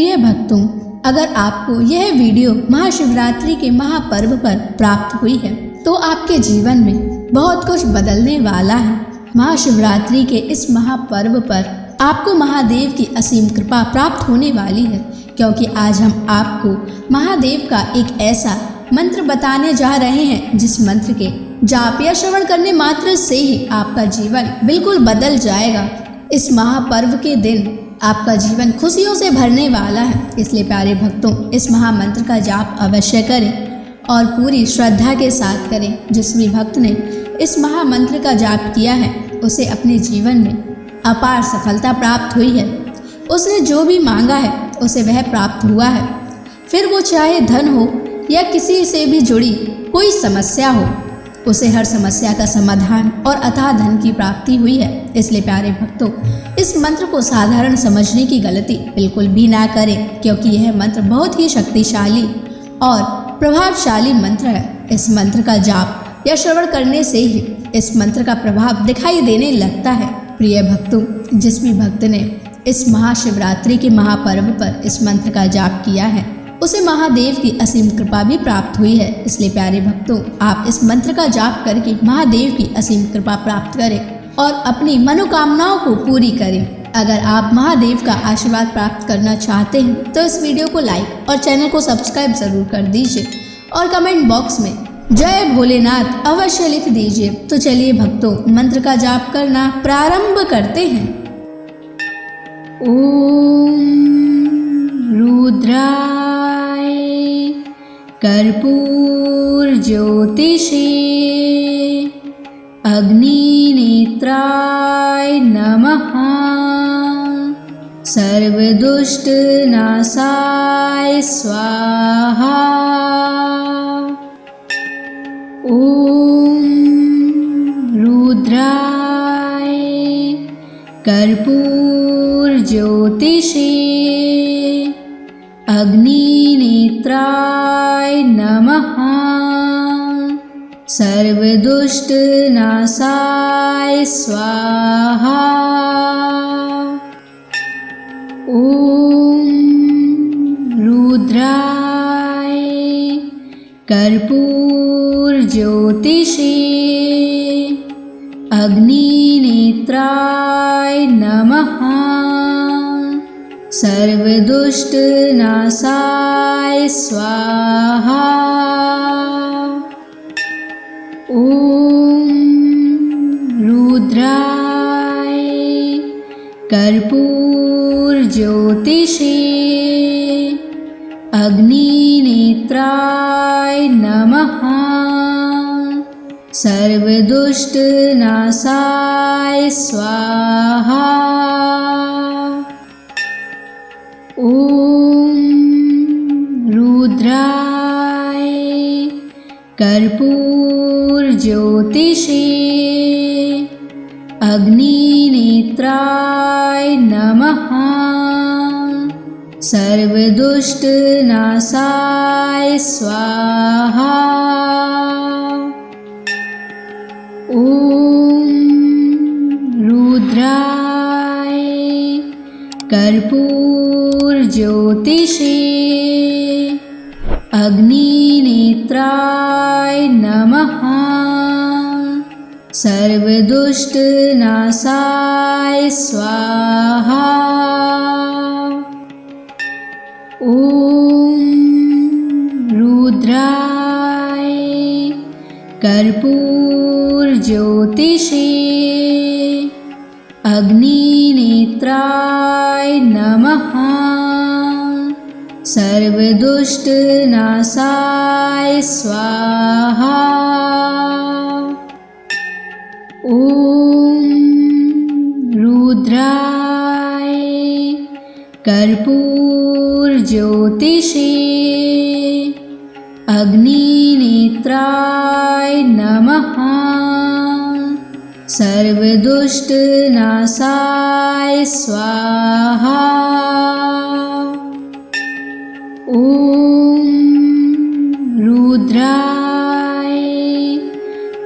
प्रिय भक्तों, अगर आपको यह वीडियो महाशिवरात्रि के महापर्व पर प्राप्त हुई है तो आपके जीवन में बहुत कुछ बदलने वाला है। महाशिवरात्रि के इस महापर्व पर आपको महादेव की असीम कृपा प्राप्त होने वाली है, क्योंकि आज हम आपको महादेव का एक ऐसा मंत्र बताने जा रहे हैं जिस मंत्र के जाप या श्रवण करने मात्र से ही आपका जीवन बिल्कुल बदल जाएगा। इस महापर्व के दिन आपका जीवन खुशियों से भरने वाला है, इसलिए प्यारे भक्तों, इस महामंत्र का जाप अवश्य करें और पूरी श्रद्धा के साथ करें। जिस भी भक्त ने इस महामंत्र का जाप किया है उसे अपने जीवन में अपार सफलता प्राप्त हुई है। उसने जो भी मांगा है उसे वह प्राप्त हुआ है, फिर वो चाहे धन हो या किसी से भी जुड़ी कोई समस्या हो, उसे हर समस्या का समाधान और अथाह धन की प्राप्ति हुई है। इसलिए प्यारे भक्तों, इस मंत्र को साधारण समझने की गलती बिल्कुल भी ना करें, क्योंकि यह मंत्र बहुत ही शक्तिशाली और प्रभावशाली मंत्र है। इस मंत्र का जाप या श्रवण करने से ही इस मंत्र का प्रभाव दिखाई देने लगता है। प्रिय भक्तों, जिस भी भक्त ने इस महाशिवरात्रि के महापर्व पर इस मंत्र का जाप किया है उसे महादेव की असीम कृपा भी प्राप्त हुई है। इसलिए प्यारे भक्तों, आप इस मंत्र का जाप करके महादेव की असीम कृपा प्राप्त करें और अपनी मनोकामनाओं को पूरी करें। अगर आप महादेव का आशीर्वाद प्राप्त करना चाहते हैं तो इस वीडियो को लाइक और चैनल को सब्सक्राइब जरूर कर दीजिए और कमेंट बॉक्स में जय भोलेनाथ अवश्य लिख दीजिए। तो चलिए भक्तों, मंत्र का जाप करना प्रारंभ करते हैं। ओम रुद्राय कर्पूर ज्योतिषे अग्निनेत्राय नमः। सर्वदुष्ट नाशाय स्वाहा। ओम रुद्राय कर्पूर ज्योतिषे अग्निनेत्राय नमः। सर्वदुष्ट नाशाय स्वाहा। ओम रुद्राय कर्पूर ज्योतिषे अग्निनेत्राय नमः। सर्वदुष्ट नाशाय स्वाहा। ओम रुद्राय कर्पूर ज्योतिषे अग्निनेत्राय नमः। सर्वदुष्ट नाशाय स्वाहा। ओम रुद्राय कर्पूर ज्योतिषे अग्निनेत्राय नमः। सर्वदुष्ट नाशाय स्वाहा। ओम रुद्राय कर्पूर ज्योतिषे अग्निनेत्राय नमः। सर्वदुष्ट नाशाय स्वाहा। ओम रुद्राय कर्पूर ज्योतिषे अग्निनेत्राय नमः। सर्वदुष्ट नाशाय स्वाहा। ओम रुद्राय कर्पूर ज्योतिषे अग्निनेत्राय नमः। सर्वदुष्ट नाशाय स्वाहा। ओम रुद्राय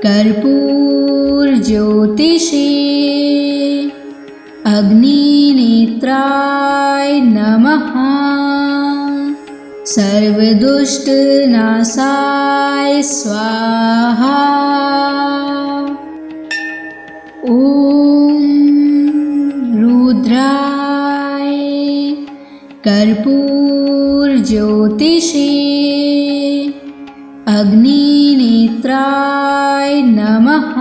कर्पूर ज्योतिषे अग्निनेत्राय नमः। सर्वदुष्टनाशाय स्वाहा। ॐ रुद्राय कर्पूरज्योतिषे अग्निनेत्राय नमः।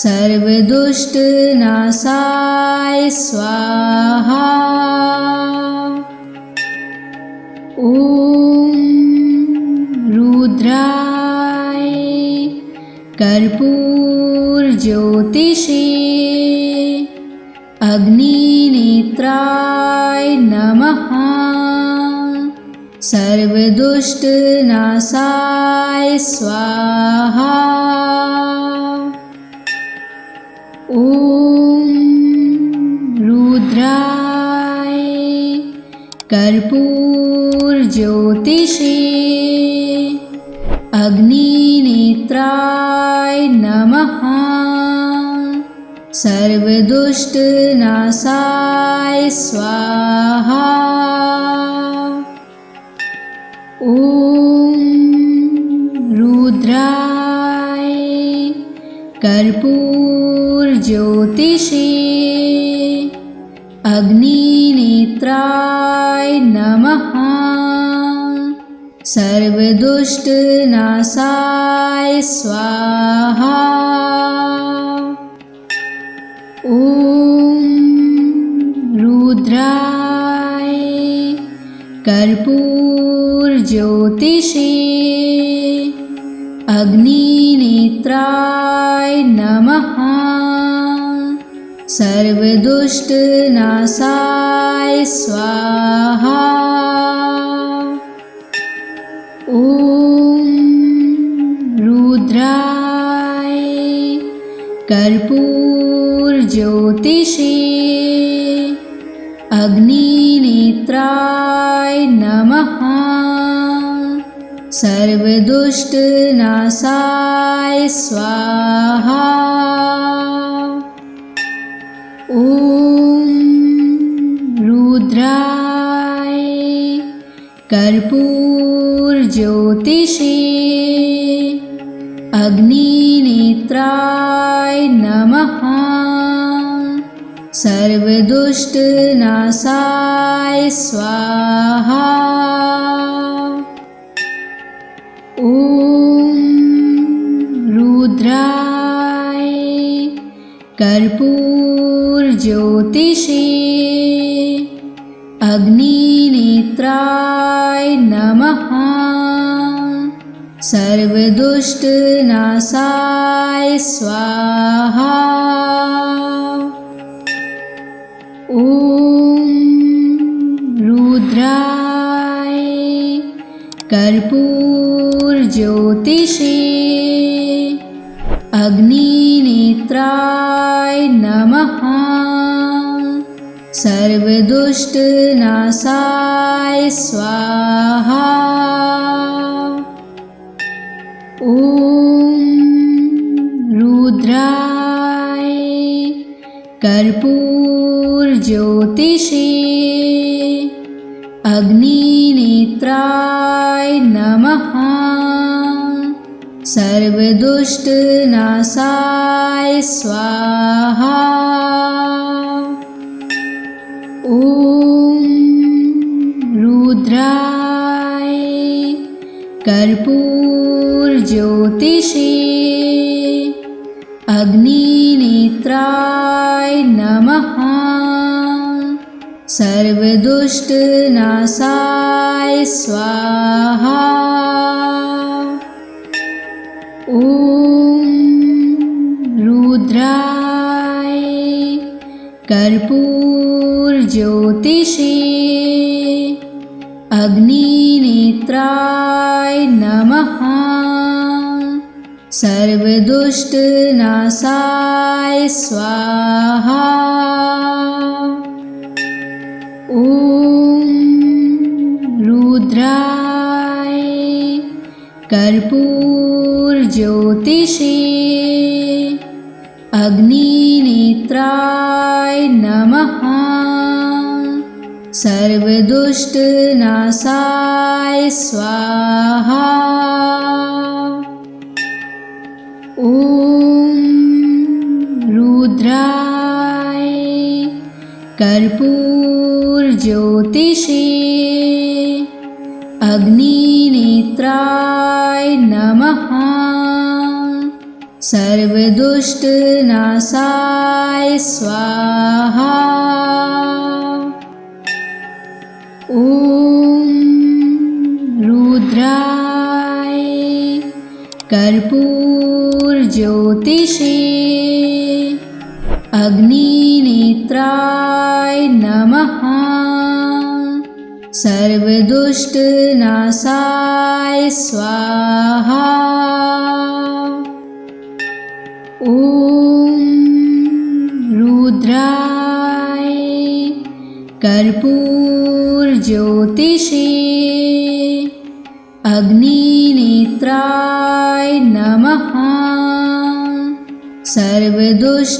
सर्वदुष्टनाशाय स्वाहा। ॐ रुद्राय कर्पूरज्योतिषे अग्निनेत्राय नमः। सर्वदुष्टनाशाय स्वाहा। ॐ रुद्राय कर्पूरज्योतिषे अग्निनेत्राय नमः। सर्वदुष्टनाशाय स्वाहा। ॐ रुद्राय कर्पूरज्योतिषे अग्निनेत्राय नमः। सर्वदुष्टनाशाय स्वाहा। ॐ रुद्राय कर्पूरज्योतिषे अग्निनेत्राय नमः। सर्वदुष्टनाशाय स्वाहा। ॐ रुद्राय कर्पूरज्योतिषे अग्निनेत्राय नमः। सर्वदुष्टनाशाय स्वाहा। ॐ रुद्राय कर्पूरज्योतिषे अग्निनेत्राय नमः। सर्वदुष्टनाशाय स्वाहा। ॐ रुद्राय कर्पूरज्योतिषे अग्निनेत्राय नमः। सर्वदुष्टनाशाय स्वाहा। ॐ रुद्राय कर्पूरज्योतिषे अग्निनेत्राय नमः। सर्वदुष्टनाशाय स्वाहा। ॐ रुद्राय कर्पूरज्योतिषे अग्निनेत्राय नमः। सर्वदुष्टनाशाय स्वाहा। ॐ रुद्राय कर्पूरज्योतिषे अग्निनेत्राय नमः। सर्वदुष्टनाशाय स्वाहा। ॐ रुद्राय कर्पूरज्योतिषे अग्निनेत्राय नमः। सर्वदुष्टनाशाय स्वाहा। ॐ रुद्राय कर्पूरज्योतिषे अग्निनेत्राय नमः। सर्वदुष्टनाशाय स्वाहा। ॐ रुद्राय कर्पूरज्योतिषे अग्निनेत्राय नमः। सर्वदुष्टनाशाय स्वाहा। ॐ रुद्राय कर्पूरज्योतिषे अग्निनेत्राय नमः। सर्वदुष्टनाशाय स्वाहा। ॐ रुद्राय कर्पूरज्योतिषे अग्निनेत्राय नमः। सर्वदुष्टनाशाय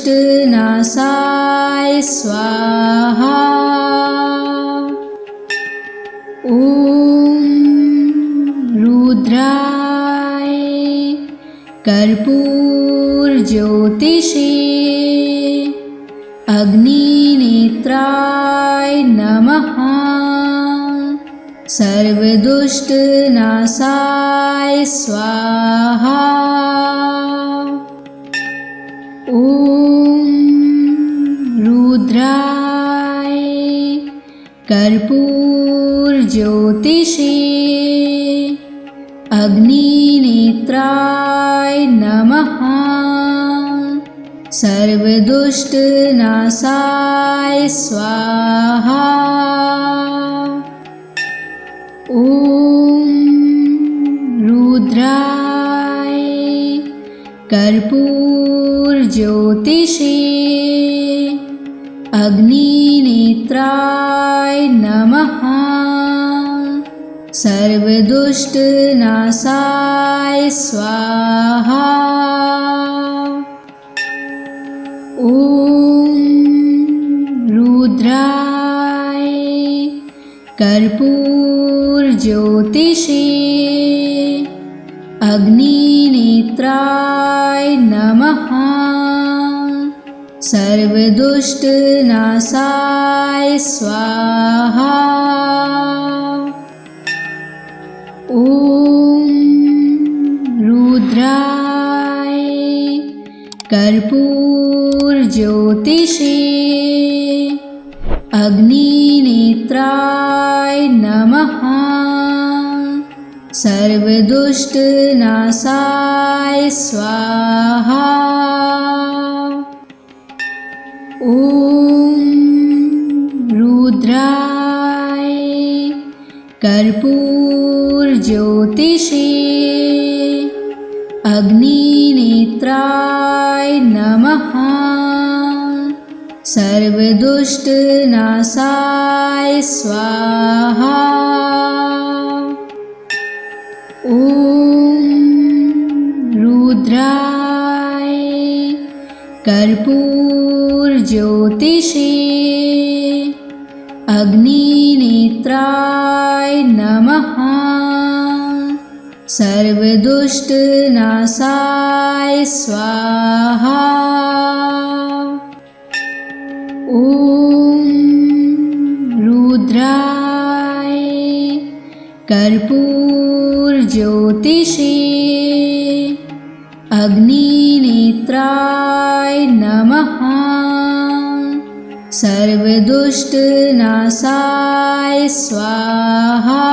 स्वाहा। ॐ रुद्राय कर्पूरज्योतिषे अग्निनेत्राय नमः। सर्वदुष्टनाशाय स्वाहा। ॐ रुद्राय कर्पूरज्योतिषे अग्निनेत्राय नमः। सर्वदुष्टनाशाय स्वाहा। ॐ रुद्राय कर्पूरज्योतिषे अग्निनेत्राय नमः। सर्वदुष्टनाशाय स्वाहा। ॐ रुद्राय कर्पूरज्योतिषे अग्निनेत्राय नमः। सर्वदुष्टनाशाय स्वाहा। ॐ रुद्राय कर्पूरज्योतिषे अग्निनेत्राय नमः। सर्वदुष्टनाशाय स्वाहा। ॐ रुद्राय कर्पूरज्योतिषे अग्निनेत्राय नमः। सर्वदुष्टनाशाय स्वाहा। ॐ रुद्राय कर्पूरज्योतिषे अग्निनेत्राय नमः। सर्वदुष्टनाशाय स्वाहा। ॐ रुद्राय कर्पूरज्योतिषे अग्निनेत्राय नमः। सर्वदुष्टनाशाय स्वाहा।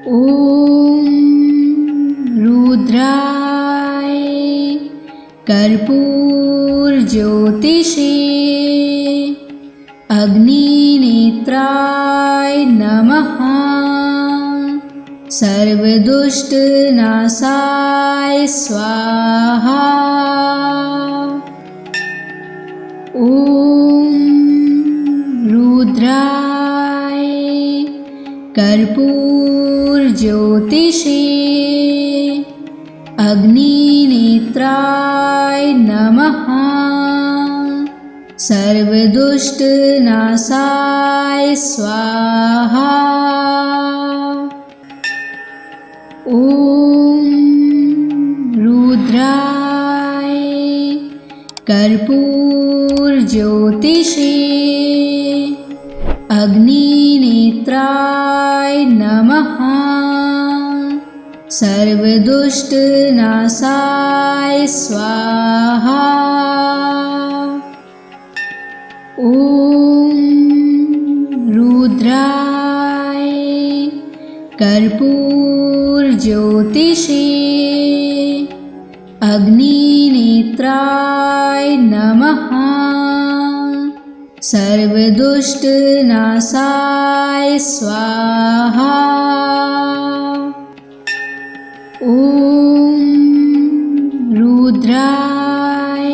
ॐ रुद्राय कर्पूरज्योतिषे अग्निनेत्राय नमः। सर्वदुष्टनाशाय स्वाहा। ॐ रुद्राय कर्पूरज्योतिषे अग्निनेत्राय नमः। सर्वदुष्टनाशाय स्वाहा। ॐ रुद्राय कर्पूरज्योतिषे अग्निनेत्राय नमः। सर्वदुष्टनाशाय स्वाहा। ॐ रुद्राय कर्पूरज्योतिषे अग्निनेत्राय नमः। सर्वदुष्टनाशाय स्वाहा। ॐ रुद्राय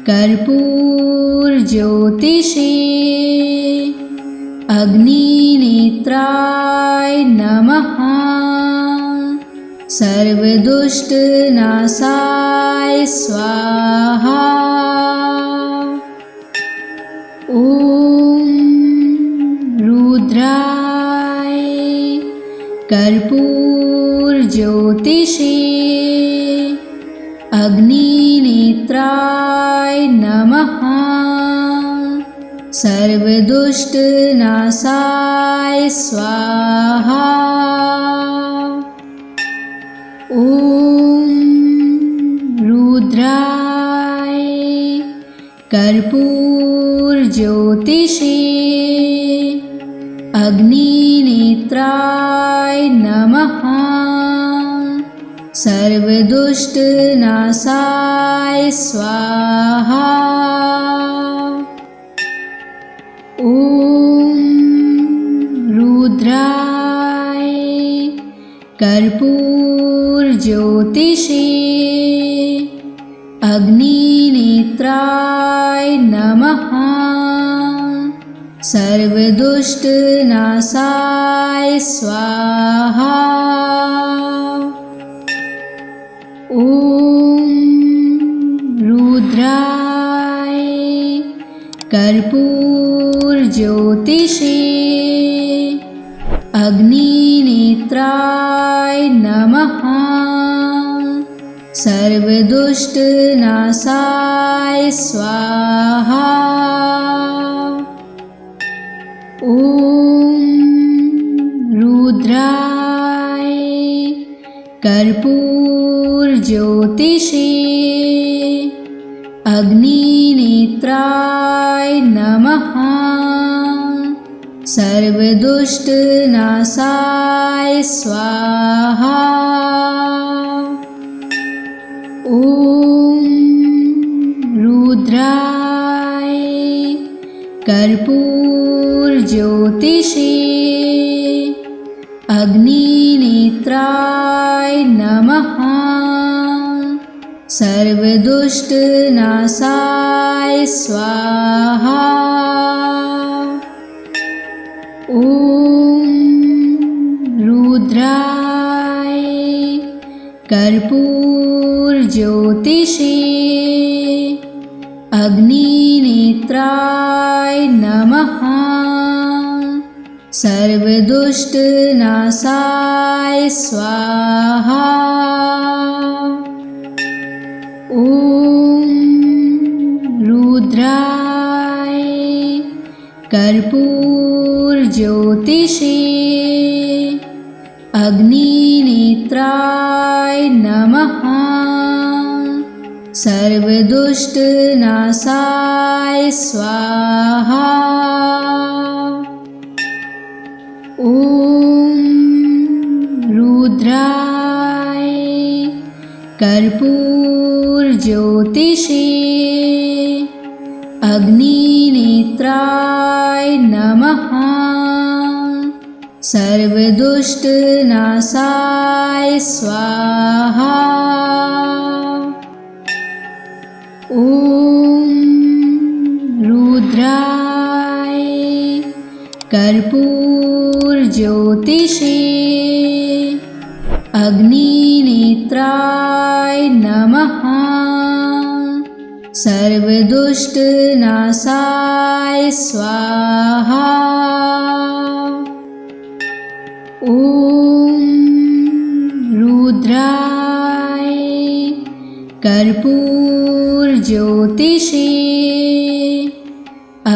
कर्पूरज्योतिषे अग्निनेत्राय नमः। सर्वदुष्टनाशाय स्वाहा। ॐ रुद्राय कर्पूरज्योतिषे अग्निनेत्राय नमः। सर्वदुष्टनाशाय स्वाहा। ॐ रुद्राय कर्पूरज्योतिषे अग्निनेत्राय नमः। सर्वदुष्टनाशाय स्वाहा। ॐ रुद्राय कर्पूरज्योतिषे अग्निनेत्राय नमः। सर्वदुष्टनाशाय स्वाहा। ॐ रुद्राय कर्पूरज्योतिषे अग्निनेत्राय नमः। सर्वदुष्टनाशाय स्वाहा। ॐ रुद्राय कर्पूरज्योतिषे अग्निनेत्राय नमः। सर्वदुष्टनाशाय स्वाहा। ॐ रुद्राय कर्पूरज्योतिषे अग्निनेत्राय नमः। सर्वदुष्टनाशाय स्वाहा। ॐ रुद्राय कर्पूरज्योतिषे अग्निनेत्राय नमः। सर्वदुष्टनाशाय स्वाहा। ॐ रुद्राय कर्पूरज्योतिषे अग्निनेत्राय नमः। सर्वदुष्टनाशाय स्वाहा। ॐ रुद्राय कर्पूरज्योतिषे अग्निनेत्राय नमः। सर्वदुष्टनाशाय स्वाहा। ॐ रुद्राय कर्पूरज्योतिषे अग्निनेत्राय नमः। सर्वदुष्टनाशाय स्वाहा। ॐ रुद्राय कर्पूरज्योतिषे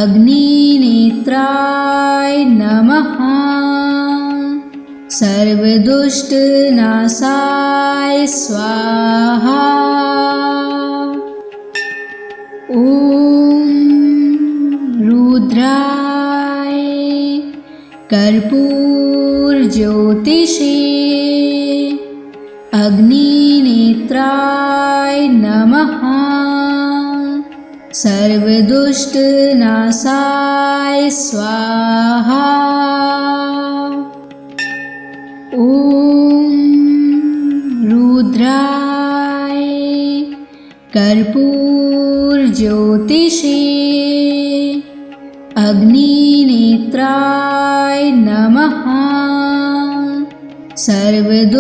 अग्निनेत्राय नमः। सर्वदुष्टनाशाय स्वाहा। ॐ रुद्राय कर्पूरज्योतिषे अग्निनेत्राय नमः। सर्वदुष्टनाशाय स्वाहा। ॐ रुद्राय कर्पूरज्योतिषे अग्निनेत्राय नमः। सर्वदुष्टनाशाय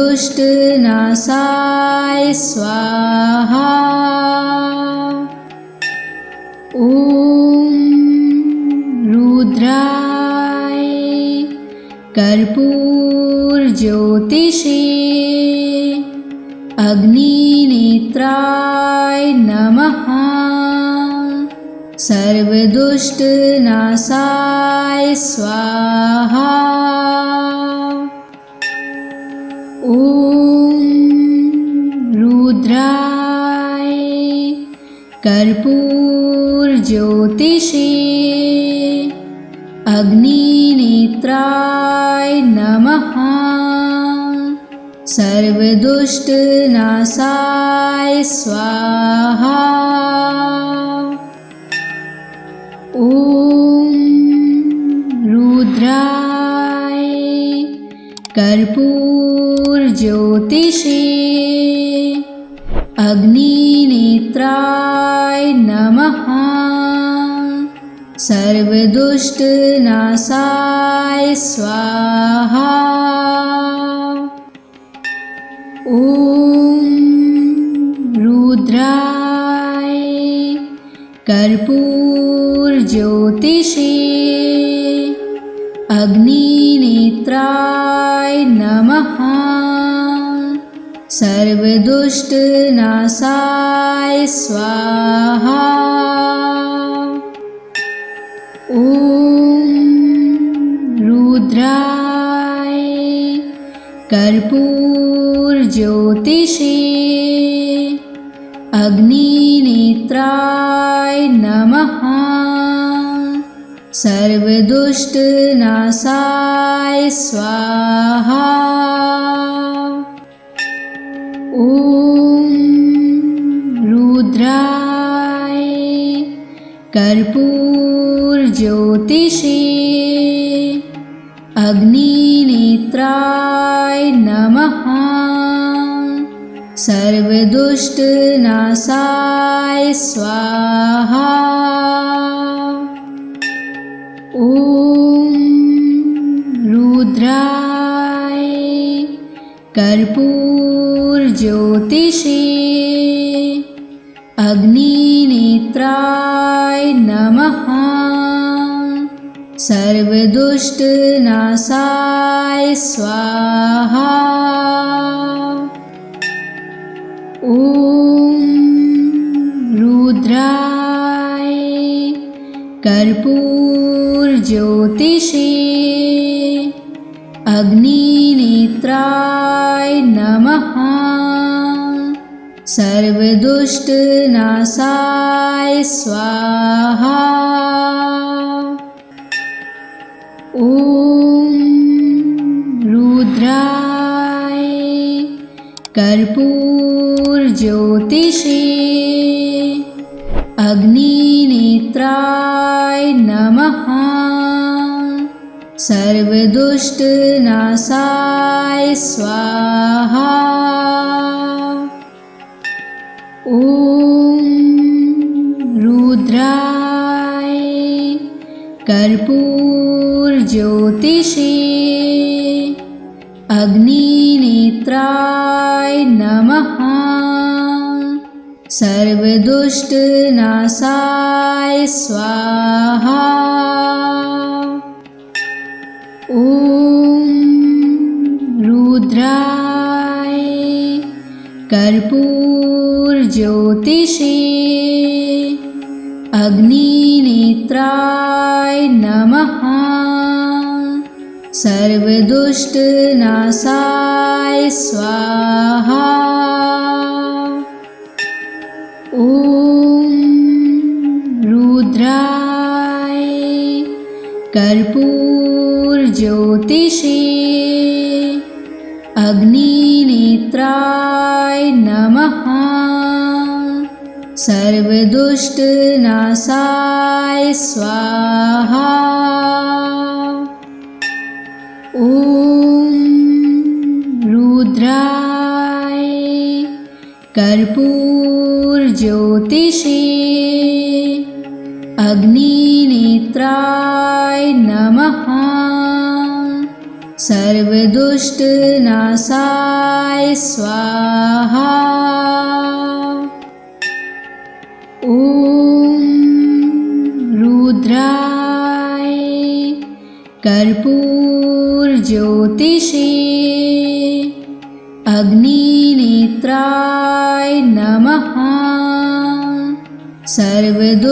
स्वाहा। ॐ रुद्राय कर्पूरज्योतिषे अग्निनेत्राय नमः। सर्वदुष्टनाशाय स्वाहा। ॐ रुद्राय कर्पूरज्योतिषे अग्निनेत्राय नमः। सर्वदुष्टनाशाय स्वाहा। ॐ रुद्राय कर्पूरज्योतिषे अग्निनेत्राय नमः। सर्वदुष्टनाशाय स्वाहा। ॐ रुद्राय कर्पूरज्योतिषे अग्निनेत्राय नमः। सर्वदुष्टनाशाय स्वाहा। ॐ रुद्राय कर्पूरज्योतिषे अग्निनेत्राय नमः। सर्वदुष्टनाशाय स्वाहा। ॐ रुद्राय कर्पूरज्योतिषे अग्निनेत्राय नमः। सर्वदुष्टनाशाय स्वाहा। ॐ रुद्राय कर्पूरज्योतिषे अग्निनेत्राय नमः। सर्वदुष्टनाशाय स्वाहा। ॐ रुद्राय कर्पूरज्योतिषे अग्निनेत्राय नमः। सर्वदुष्टनाशाय स्वाहा। ॐ रुद्राय कर्पूरज्योतिषे अग्निनेत्राय नमः। सर्वदुष्टनाशाय स्वाहा। ॐ रुद्राय कर्पूरज्योतिषे अग्निनेत्राय नमः। सर्वदुष्टनाशाय स्वाहा। ॐ रुद्राय कर्पूरज्योतिषे अग्निनेत्राय नमः। सर्वदुष्टनाशाय स्वाहा। ॐ रुद्राय कर्पूरज्योतिषे अग्निनेत्राय नमः। सर्वदुष्टनाशाय स्वाहा। ॐ रुद्राय कर्पूरज्योतिषे अग्निनेत्राय नमः। सर्वदुष्टनाशाय स्वाहा। ॐ रुद्राय कर्पूरज्योतिषे अग्निनेत्राय नमः। सर्वदुष्टनाशाय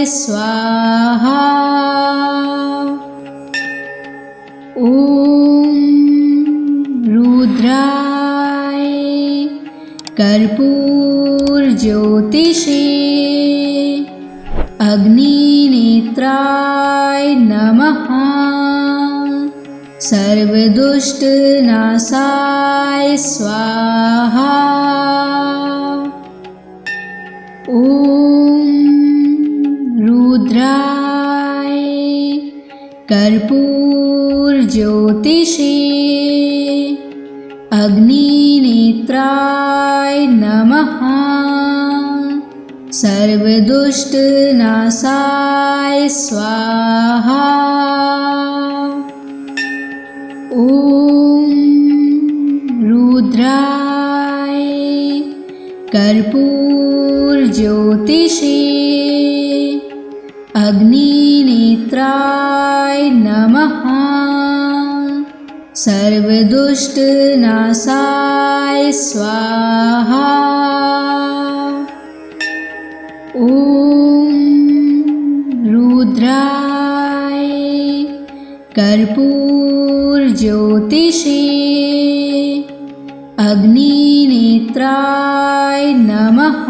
स्वाहा। ॐ रुद्राय कर्पूरज्योतिषे अग्निनेत्राय नमः। सर्वदुष्टनाशाय स्वाहा। ॐ रुद्राय कर्पूरज्योतिषे अग्निनेत्राय नमः। सर्वदुष्टनाशाय स्वाहा। ॐ रुद्राय कर्पूरज्योतिषे अग्निनेत्राय नमः। सर्वदुष्टनाशाय स्वाहा। ॐ रुद्राय कर्पूरज्योतिषे अग्निनेत्राय नमः।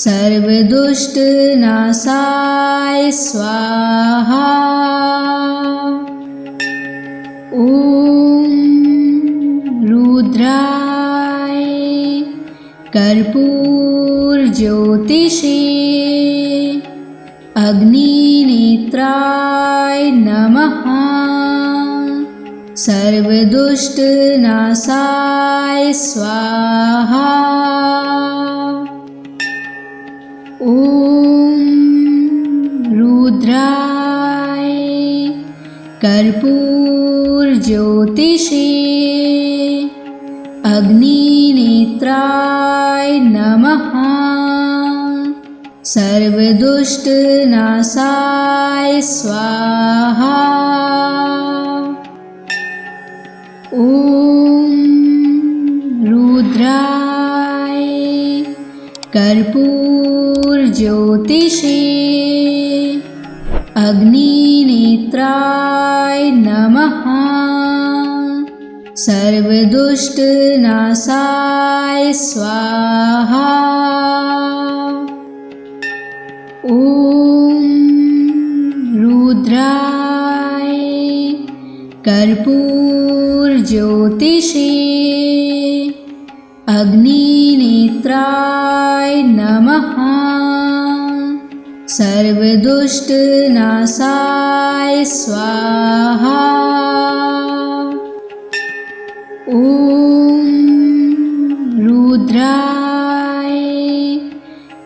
सर्वदुष्टनाशाय स्वाहा। ॐ रुद्राय कर्पूरज्योतिषे अग्निनेत्राय नमः। सर्वदुष्टनाशाय स्वाहा। ॐ रुद्राय कर्पूरज्योतिषे अग्निनेत्राय नमः। सर्वदुष्टनाशाय स्वाहा। ॐ रुद्राय कर्पूरज्योतिषे अग्निनेत्राय नमः। सर्वदुष्टनाशाय स्वाहा। ॐ रुद्राय कर्पूरज्योतिषे अग्निनेत्राय नमः। सर्वदुष्टनाशाय स्वाहा। ॐ रुद्राय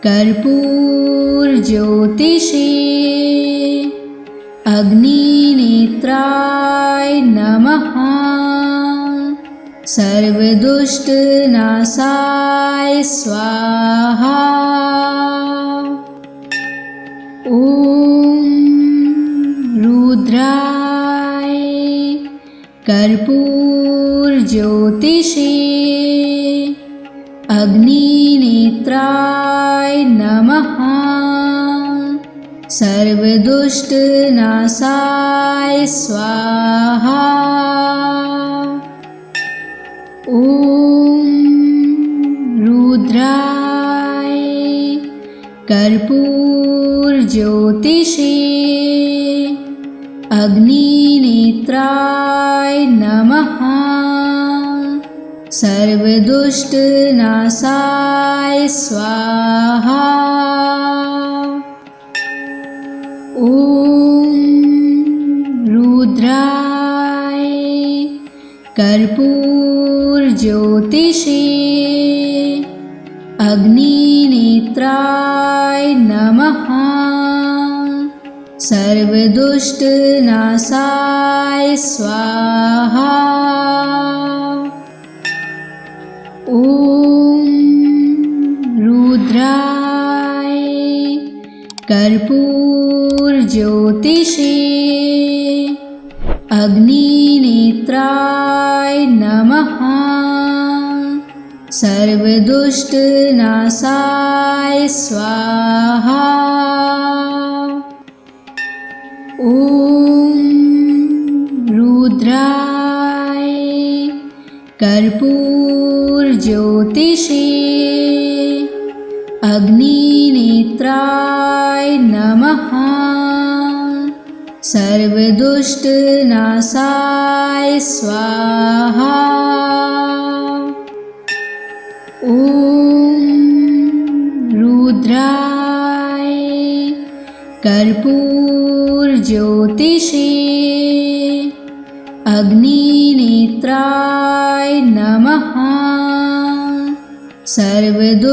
कर्पूरज्योतिषे अग्निनेत्राय नमः। सर्वदुष्टनाशाय स्वाहा। ॐ रुद्राय कर्पूरज्योतिषे अग्निनेत्राय नमः। सर्वदुष्टनाशाय स्वाहा। ॐ रुद्राय कर्पूरज्योतिषे अग्निनेत्राय नमः। सर्वदुष्टनाशाय स्वाहा। ॐ रुद्राय कर्पूरज्योतिषे अग्निनेत्राय नमः। सर्वदुष्टनाशाय स्वाहा। ॐ रुद्राय कर्पूरज्योतिषे अग्निनेत्राय नमः। सर्वदुष्टनाशाय स्वाहा। ॐ रुद्राय कर्पूरज्योतिषे अग्निनेत्राय नमः। सर्वदुष्टनाशाय स्वाहा। ॐ रुद्राय कर्पूरज्योतिषे अग्निनेत्राय नमः। सर्वदुष्टनाशाय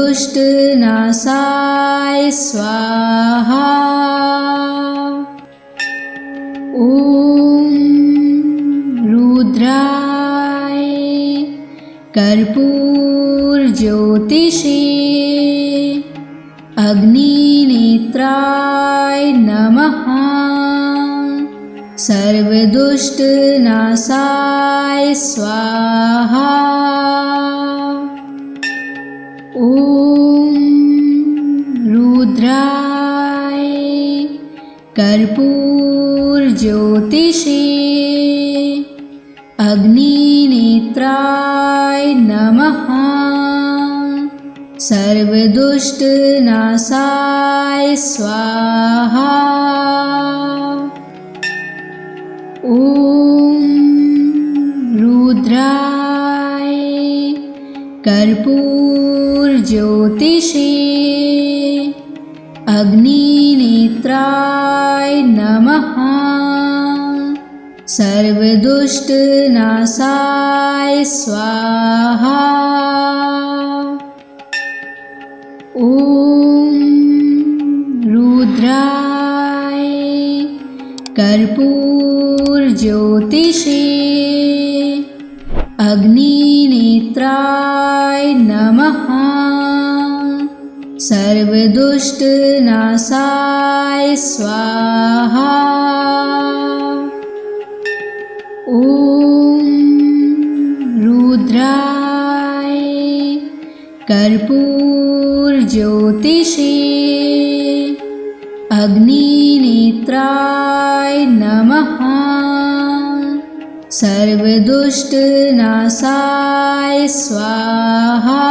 स्वाहा। ॐ रुद्राय कर्पूरज्योतिषे अग्निनेत्राय नमः। सर्वदुष्टनाशाय स्वाहा। ॐ रुद्राय कर्पूरज्योतिषे अग्निनेत्राय नमः। सर्वदुष्टनाशाय स्वाहा। ॐ रुद्राय कर्पूरज्योतिषे अग्निनेत्राय नमः। सर्वदुष्टनाशाय स्वाहा। ॐ रुद्राय कर्पूरज्योतिषे अग्निनेत्राय नमः। सर्वदुष्टनाशाय स्वाहा। ॐ रुद्राय कर्पूरज्योतिषे अग्निनेत्राय नमः। सर्वदुष्टनाशाय स्वाहा।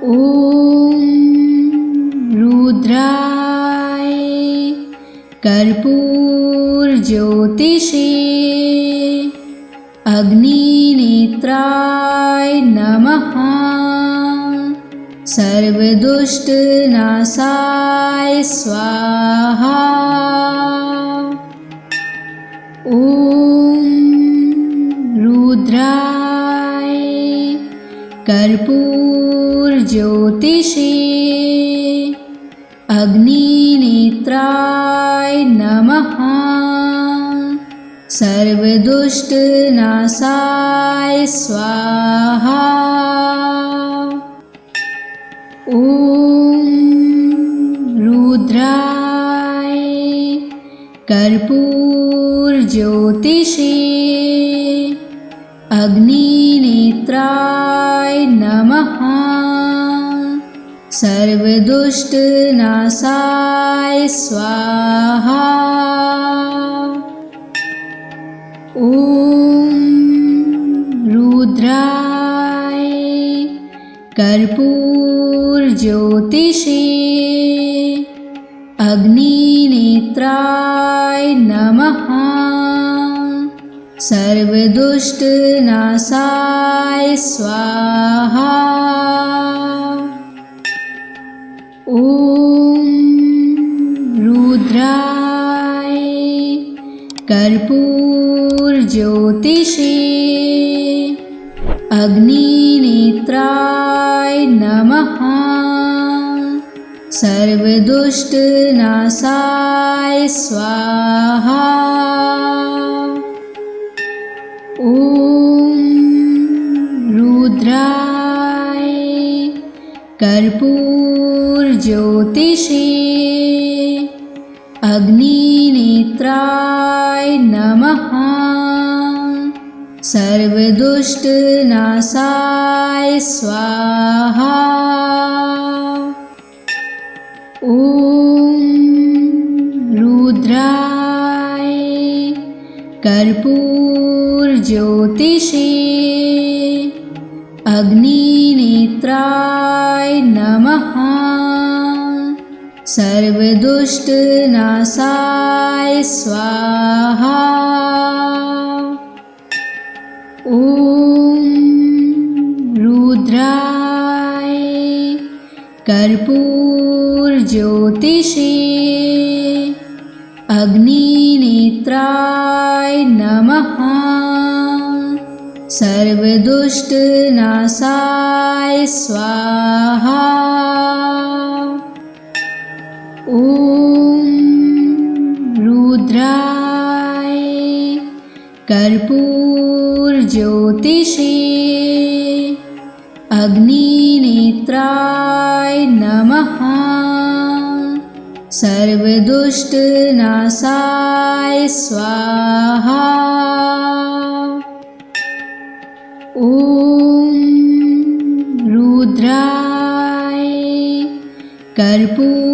ॐ रुद्राय कर्पूरज्योतिषे अग्निनेत्राय नमः। सर्वदुष्टनाशाय स्वाहा। ॐ रुद्राय कर्पूरज्योतिषे अग्निनेत्राय नमः। सर्वदुष्टनाशाय स्वाहा। ॐ रुद्राय कर्पूरज्योतिषे अग्निनेत्राय नमः। सर्वदुष्टनाशाय स्वाहा। ॐ रुद्राय कर्पूरज्योतिषे अग्निनेत्राय नमः। सर्वदुष्टनाशाय स्वाहा। ॐ रुद्राय कर्पूरज्योतिषे अग्निनेत्राय नमः। सर्वदुष्टनाशाय स्वाहा। ॐ रुद्राय कर्पूरज्योतिषे अग्निनेत्राय नमः। सर्वदुष्टनाशाय स्वाहा। ॐ रुद्राय कर्पूरज्योतिषे अग्निनेत्राय नमः। सर्वदुष्टनाशाय स्वाहा। ॐ रुद्राय कर्पूरज्योतिषे अग्निनेत्राय नमः। सर्वदुष्टनाशाय स्वाहा। ॐ रुद्राय कर्पूरज्योतिषे अग्निनेत्राय नमः। सर्वदुष्टनाशाय स्वाहा। ॐ रुद्राय कर्पूरज्योतिषे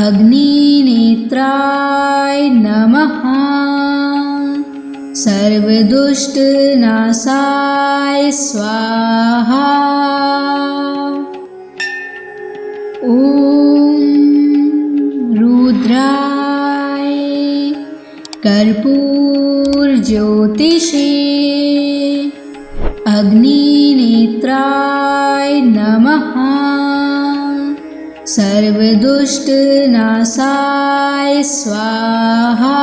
अग्निनेत्राय नमः। सर्वदुष्टनाशाय स्वाहा। ॐ रुद्राय कर्पूरज्योतिषे अग्निनेत्राय नमः। सर्वदुष्टनाशाय स्वाहा।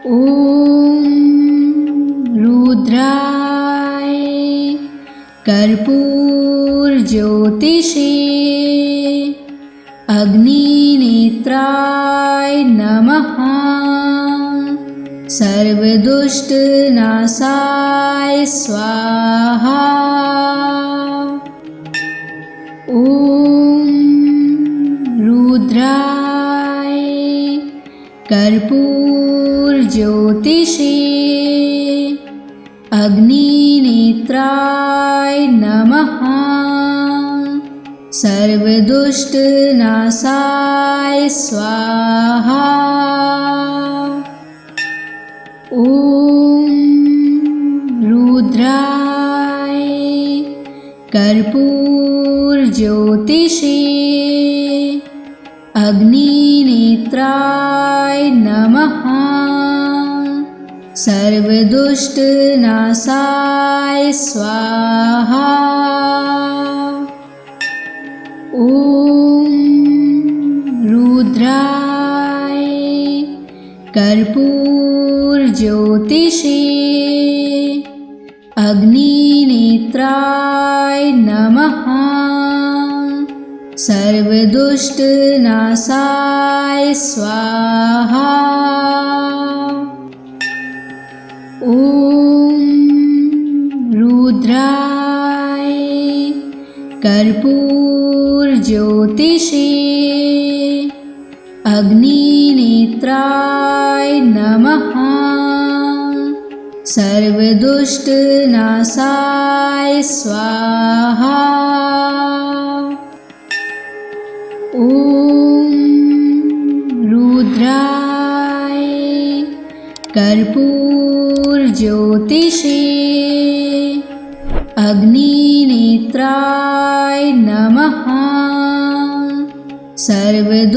ॐ रुद्राय कर्पूरज्योतिषे अग्निनेत्राय नमः। सर्वदुष्टनाशाय स्वाहा। ॐ रुद्राय कर्पूरज्योतिषे अग्निनेत्राय नमः। सर्वदुष्टनाशाय स्वाहा। ॐ रुद्राय कर्पूरज्योतिषे अग्निनेत्राय नमः। सर्वदुष्टनाशाय स्वाहा। ॐ रुद्राय कर्पूरज्योतिषे अग्निनेत्राय नमः। सर्वदुष्टनाशाय स्वाहा। ॐ रुद्राय कर्पूरज्योतिषे अग्निनेत्राय नमः। सर्वदुष्टनाशाय स्वाहा। ॐ रुद्राय कर्पूरज्योतिषे अग्निनेत्राय नमः। सर्वदुष्टनाशाय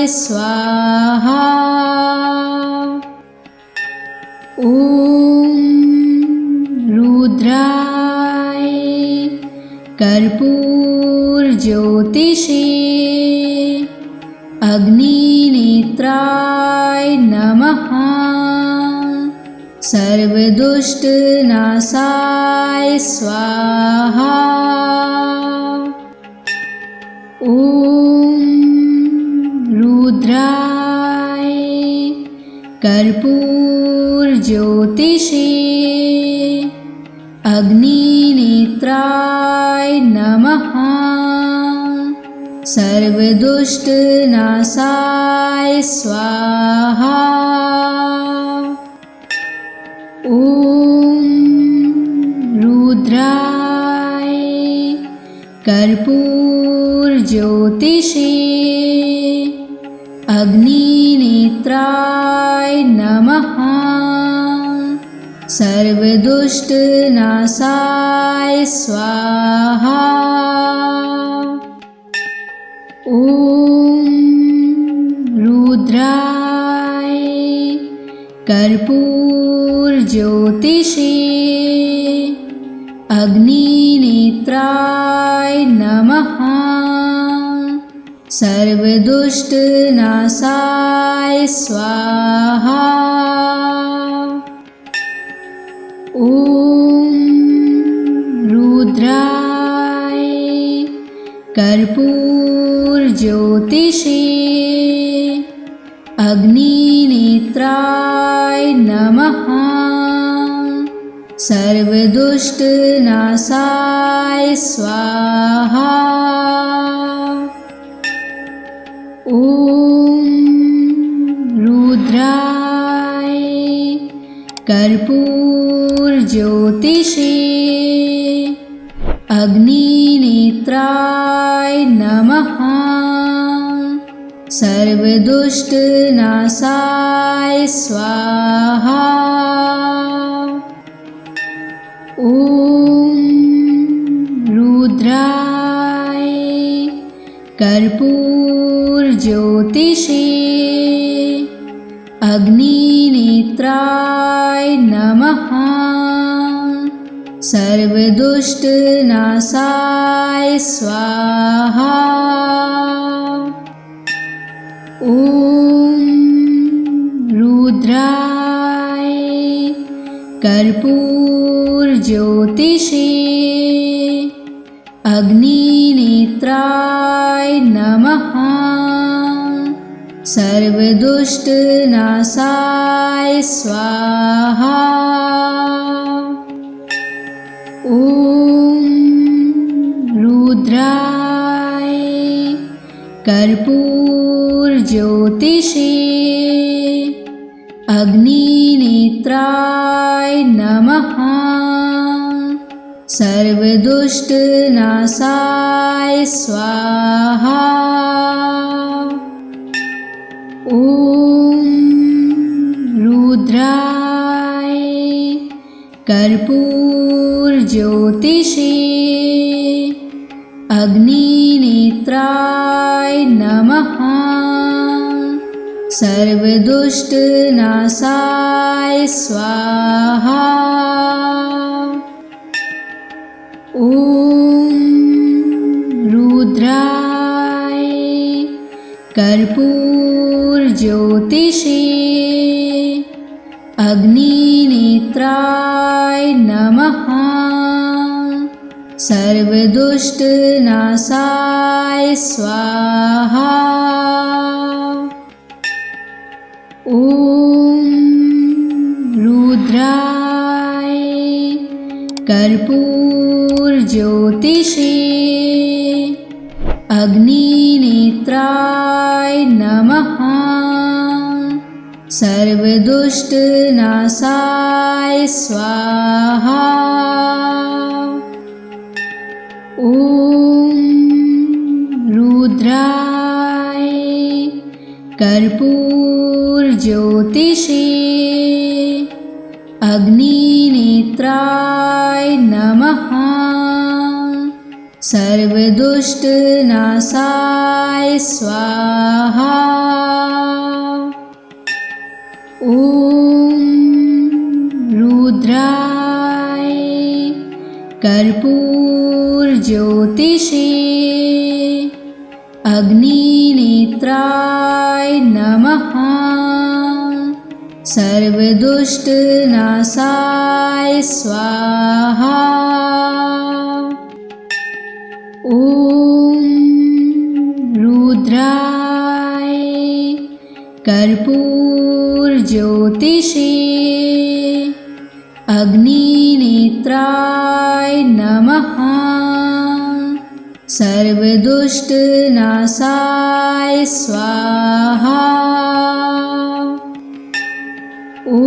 स्वाहा। ॐ रुद्राय कर्पूरज्योतिषे अग्निनेत्राय नमः। सर्वदुष्टनाशाय स्वाहा। ॐ रुद्राय कर्पूरज्योतिषे अग्निनेत्राय नमः। सर्वदुष्टनाशाय स्वाहा। ॐ रुद्राय कर्पूरज्योतिषे अग्निनेत्राय नमः। सर्वदुष्टनाशाय स्वाहा। ॐ रुद्राय कर्पूरज्योतिषे अग्निनेत्राय नमः। सर्वदुष्टनाशाय स्वाहा। ॐ रुद्राय कर्पूरज्योतिषे अग्निनेत्राय नमः। सर्वदुष्टनाशाय स्वाहा। ॐ रुद्राय कर्पूरज्योतिषे अग्निनेत्राय नमः। सर्वदुष्टनाशाय स्वाहा। ॐ रुद्राय कर्पूरज्योतिषे अग्निनेत्राय नमः। सर्वदुष्टनाशाय स्वाहा। ॐ रुद्राय कर्पूरज्योतिषे अग्निनेत्राय नमः। सर्वदुष्टनाशाय स्वाहा। ॐ रुद्राय कर्पूरज्योतिषे अग्निनेत्राय नमः। सर्वदुष्टनाशाय स्वाहा। ॐ रुद्राय कर्पूरज्योतिषे अग्निनेत्राय नमः। सर्वदुष्टनाशाय स्वाहा। ॐ रुद्राय कर्पूरज्योतिषे अग्निनेत्राय नमः। सर्वदुष्टनाशाय स्वाहा। ॐ रुद्राय कर्पूरज्योतिषे अग्निनेत्राय नमः। सर्वदुष्टनाशाय स्वाहा। ॐ रुद्राय कर्पूरज्योतिषे अग्निनेत्राय नमः। सर्वदुष्टनाशाय स्वाहा। ॐ रुद्राय कर्पूरज्योतिषे अग्निनेत्राय नमः। सर्वदुष्टनाशाय स्वाहा। ॐ रुद्राय कर्पूरज्योतिषे अग्निनेत्राय नमः। सर्वदुष्टनाशाय स्वाहा। ॐ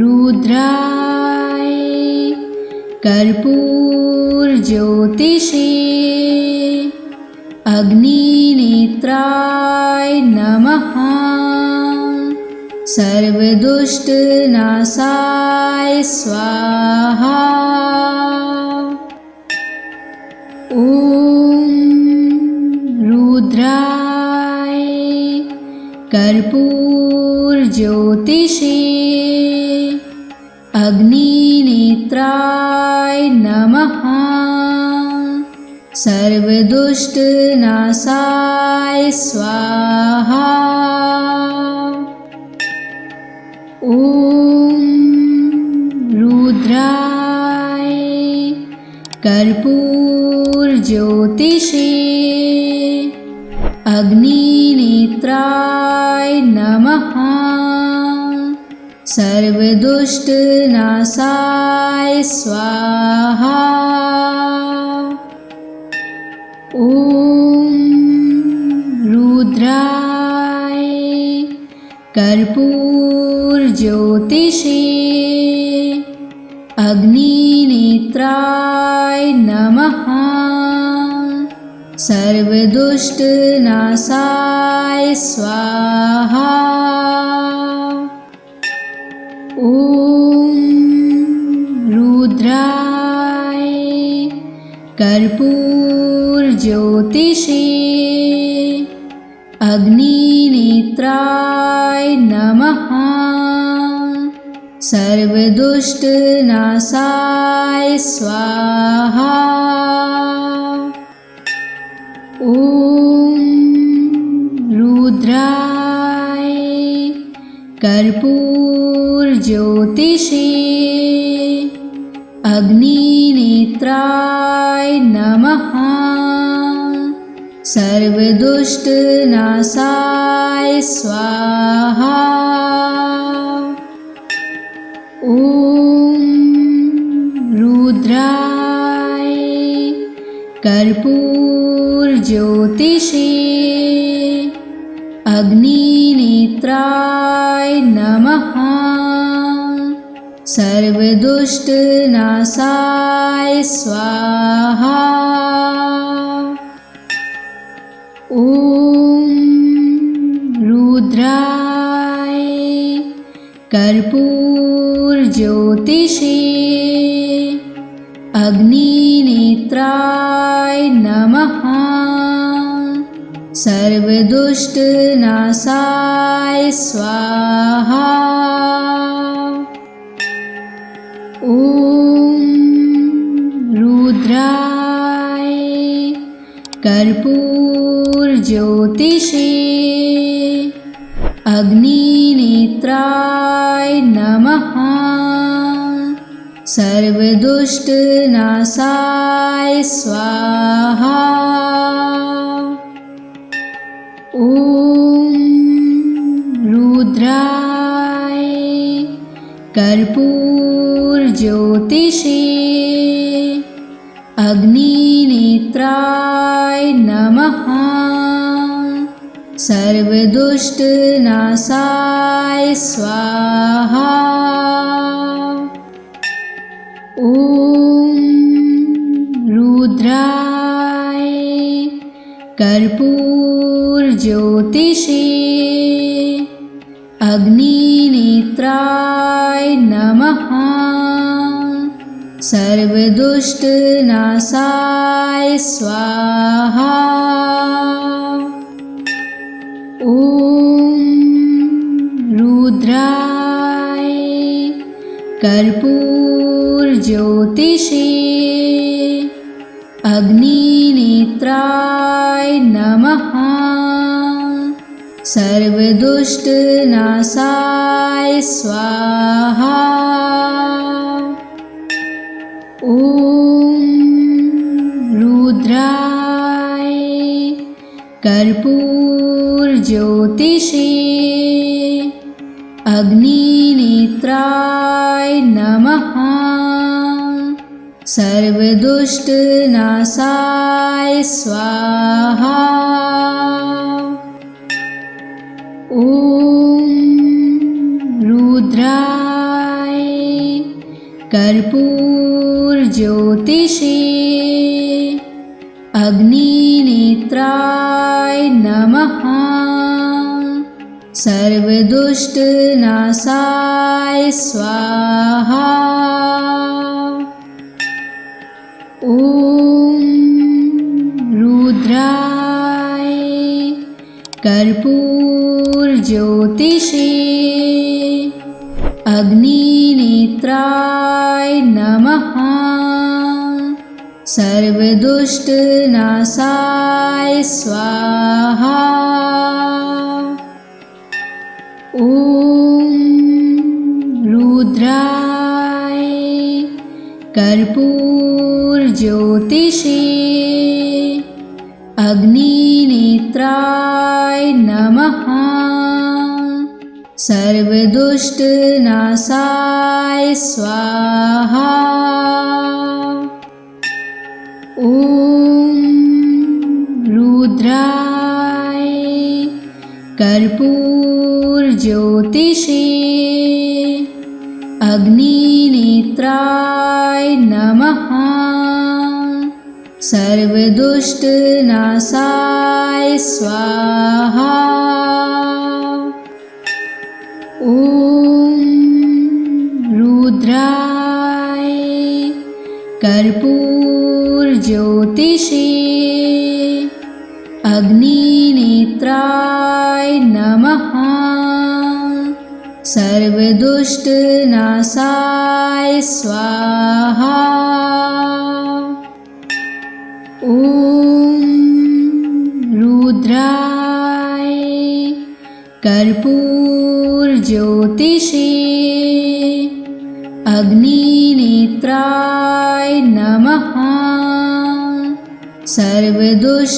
रुद्राय कर्पूरज्योतिषे अग्निनेत्राय नमः। सर्वदुष्टनाशाय स्वाहा। ॐ रुद्राय कर्पूरज्योतिषे अग्निनेत्राय नमः। सर्वदुष्टनाशाय स्वाहा। ॐ रुद्राय कर्पूरज्योतिषे अग्निनेत्राय नमः। सर्वदुष्टनाशाय स्वाहा। ॐ रुद्राय कर्पूरज्योतिषे अग्निनेत्राय नमः। सर्वदुष्टनाशाय स्वाहा। ॐ रुद्राय कर्पूरज्योतिषे अग्निनेत्राय नमः। सर्वदुष्टनाशाय स्वाहा। ॐ रुद्राय कर्पूरज्योतिषे अग्निनेत्राय नमः। सर्वदुष्टनाशाय स्वाहा। ॐ रुद्राय कर्पूरज्योतिषे अग्निनेत्राय नमः। सर्वदुष्टनाशाय स्वाहा। ॐ रुद्राय कर्पूरज्योतिषे अग्निनेत्राय नमः। सर्वदुष्टनाशाय स्वाहा। ॐ रुद्राय कर्पूरज्योतिषे अग्निनेत्राय नमः। सर्वदुष्टनाशाय स्वाहा। ॐ रुद्राय कर्पूरज्योतिषे अग्निनेत्राय नमः। सर्वदुष्टनाशाय स्वाहा। ॐ रुद्राय कर्पूरज्योतिषे अग्निनेत्राय नमः। सर्वदुष्टनाशाय स्वाहा। ॐ रुद्राय कर्पूरज्योतिषे अग्निनेत्राय नमः। सर्वदुष्टनाशाय स्वाहा। ॐ रुद्राय कर्पूरज्योतिषे अग्निनेत्राय नमः। सर्वदुष्टनाशाय स्वाहा। ॐ रुद्राय कर्पूरज्योतिषे अग्निनेत्राय नमः। सर्वदुष्टनाशाय स्वाहा। ॐ रुद्राय कर्पूरज्योतिषे अग्निनेत्राय नमः। सर्वदुष्टनाशाय स्वाहा। ॐ रुद्राय कर्पूरज्योतिषे अग्निनेत्राय नमः। सर्वदुष्टनाशाय स्वाहा। ॐ रुद्राय कर्पूरज्योतिषे अग्निनेत्राय नमः। सर्वदुष्टनाशाय स्वाहा। ॐ रुद्राय कर्पूरज्योतिषे अग्निनेत्राय नमः। सर्वदुष्टनाशाय स्वाहा। ॐ रुद्राय कर्पूरज्योतिषे अग्निनेत्राय नमः। सर्वदुष्टनाशाय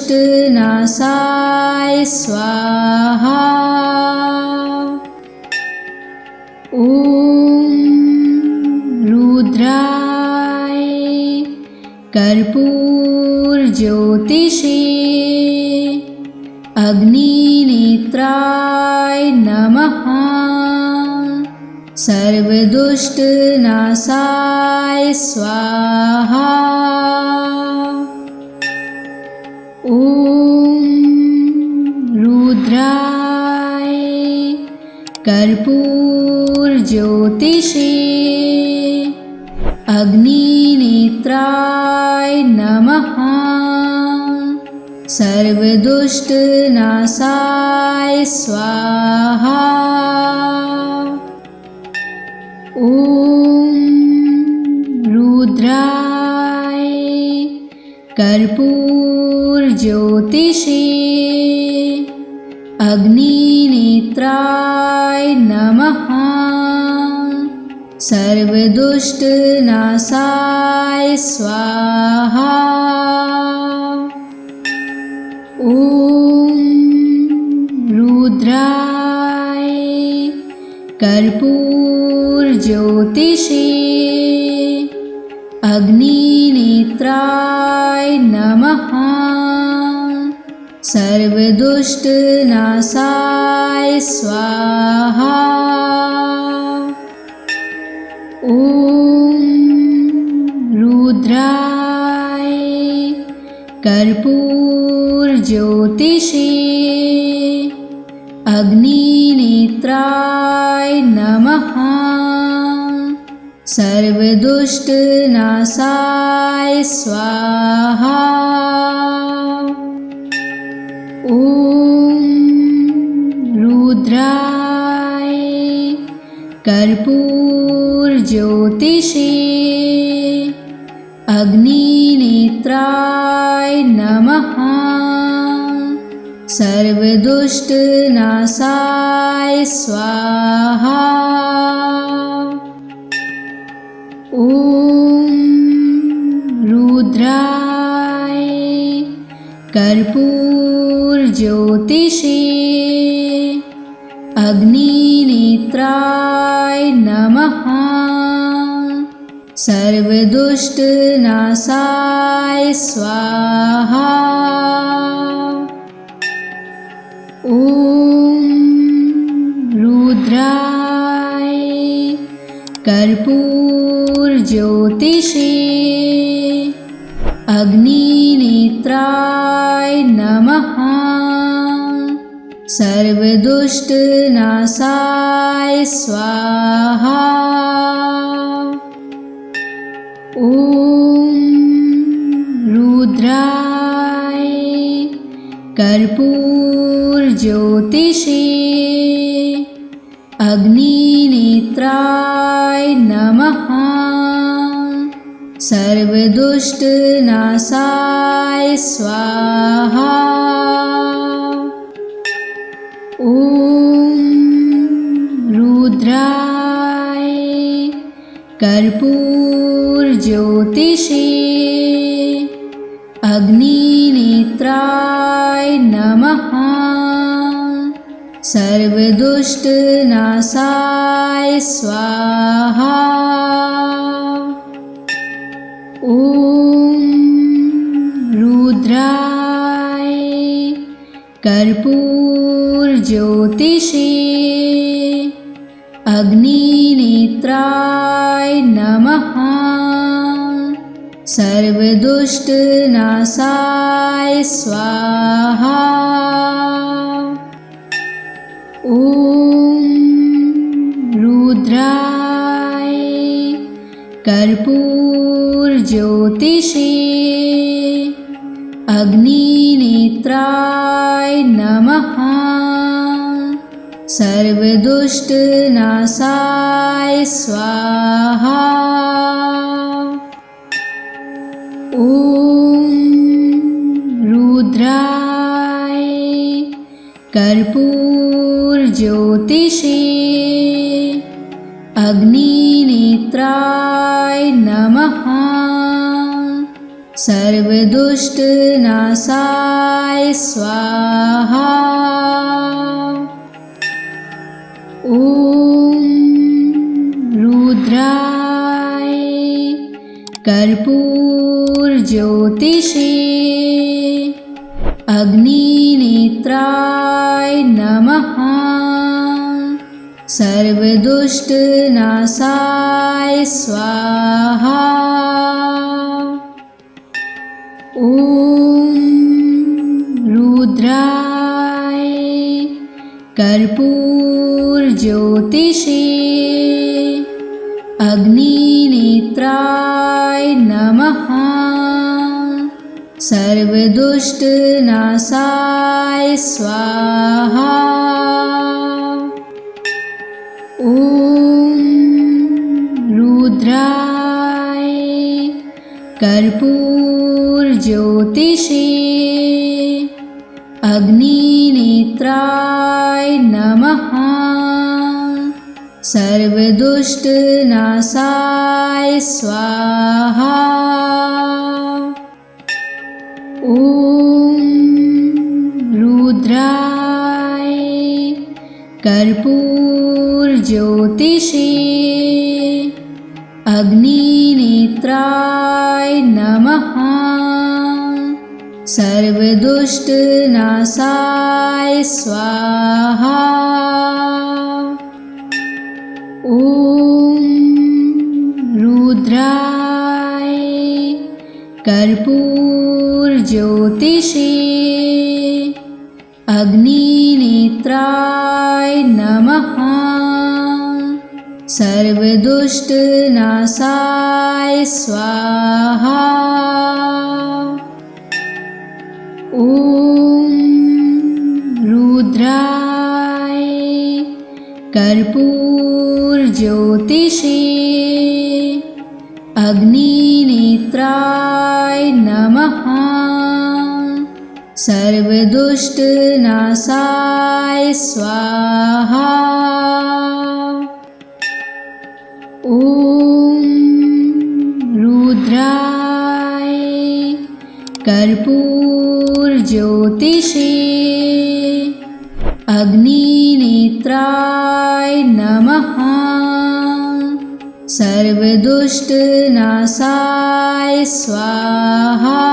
स्वाहा। ॐ रुद्राय कर्पूरज्योतिषे अग्निनेत्राय नमः। सर्वदुष्टनाशाय स्वाहा। ॐ रुद्राय कर्पूरज्योतिषे अग्निनेत्राय नमः। सर्वदुष्टनाशाय स्वाहा। ॐ रुद्राय कर्पूरज्योतिषे अग्निनेत्राय नमः। सर्वदुष्टनाशाय स्वाहा। ॐ रुद्राय कर्पूरज्योतिषे अग्निनेत्राय नमः। सर्वदुष्टनाशाय स्वाहा। ॐ रुद्राय कर्पूरज्योतिषे अग्निनेत्राय नमः। सर्वदुष्टनाशाय स्वाहा। ॐ रुद्राय कर्पूरज्योतिषे अग्निनेत्राय नमः। सर्वदुष्टनाशाय स्वाहा। ॐ रुद्राय कर्पूरज्योतिषे अग्निनेत्राय नमः। सर्वदुष्टनाशाय स्वाहा। ॐ रुद्राय कर्पूरज्योतिषे अग्निनेत्राय नमः। सर्वदुष्टनाशाय स्वाहा। ॐ रुद्राय कर्पूरज्योतिषे अग्निनेत्राय नमः। सर्वदुष्टनाशाय स्वाहा। ॐ रुद्राय कर्पूरज्योतिषे अग्निनेत्राय नमः। सर्वदुष्टनाशाय स्वाहा। ॐ रुद्राय कर्पूरज्योतिषे अग्निनेत्राय नमः। सर्वदुष्टनाशाय स्वाहा। ॐ रुद्राय कर्पूरज्योतिषे अग्निनेत्राय नमः। सर्वदुष्टनाशाय स्वाहा। ॐ रुद्राय कर्पूरज्योतिषे अग्निनेत्राय नमः। सर्वदुष्टनाशाय स्वाहा। ॐ रुद्राय कर्पूरज्योतिषे अग्निनेत्राय नमः। सर्वदुष्टनाशाय स्वाहा। ॐ रुद्राय कर्पूरज्योतिषे अग्निनेत्राय नमः। सर्वदुष्टनाशाय स्वाहा। ॐ रुद्राय कर्पूरज्योतिषे अग्निनेत्राय नमः। सर्वदुष्टनाशाय स्वाहा। ॐ रुद्राय कर्पूरज्योतिषे अग्निनेत्राय नमः। सर्वदुष्टनाशाय स्वाहा। ॐ रुद्राय कर्पूरज्योतिषे अग्निनेत्राय नमः। सर्वदुष्टनाशाय स्वाहा। ॐ रुद्राय कर्पूरज्योतिषे अग्निनेत्राय नमः। सर्वदुष्टनाशाय स्वाहा। ॐ रुद्राय कर्पूरज्योतिषे अग्निनेत्राय नमः। सर्वदुष्टनाशाय स्वाहा।